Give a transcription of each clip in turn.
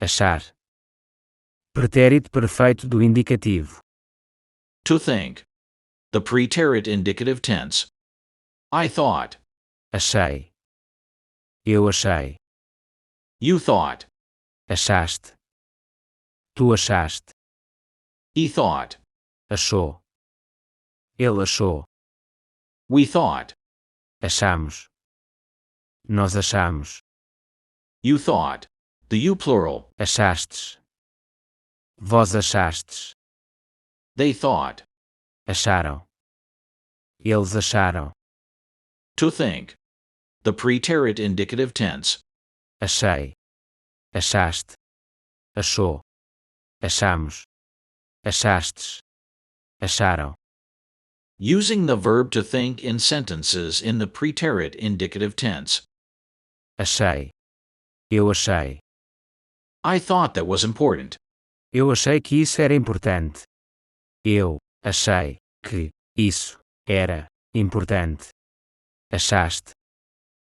Achar. Pretérito perfeito do indicativo. To think. The preterit indicative tense. I thought. Achei. Eu achei. You thought. Achaste. Tu achaste. He thought. Achou. Ele achou. We thought. Achamos. Nós achamos. You thought. The you plural. Achastes. Vós achastes. They thought. Acharam. Eles acharam. To think. The preterit indicative tense. Achei. Achaste. Achou. Achamos. Achastes. Acharam. Using the verb to think in sentences in the preterit indicative tense. Achei. Eu achei. I thought that was important. Eu achei que isso era importante. Eu achei que isso era importante. Achaste.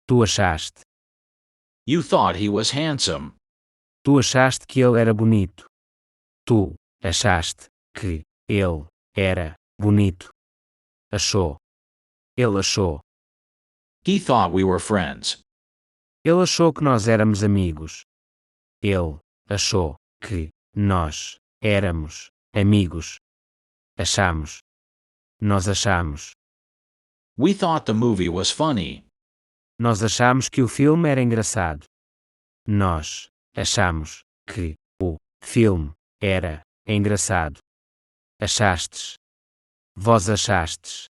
Tu achaste. You thought he was handsome. Tu achaste que ele era bonito. Tu achaste que ele era bonito. Achou. Ele achou. He thought we were friends. Ele achou que nós éramos amigos. Ele achou que nós éramos amigos. Achamos. Nós achamos. We thought the movie was funny. Nós achamos que o filme era engraçado. Nós achamos que o filme era engraçado. Achastes. Vós achastes.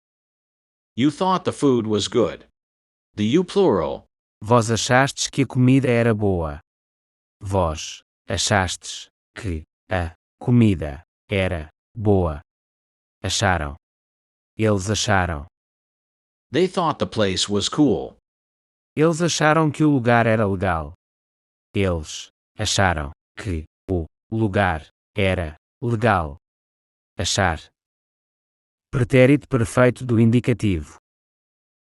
You thought the food was good. The you plural. Vós achastes que a comida era boa. Vós achastes que a comida era boa. Acharam. Eles acharam. They thought the place was cool. Eles acharam que o lugar era legal. Eles acharam que o lugar era legal. Achar. Pretérito perfeito do indicativo.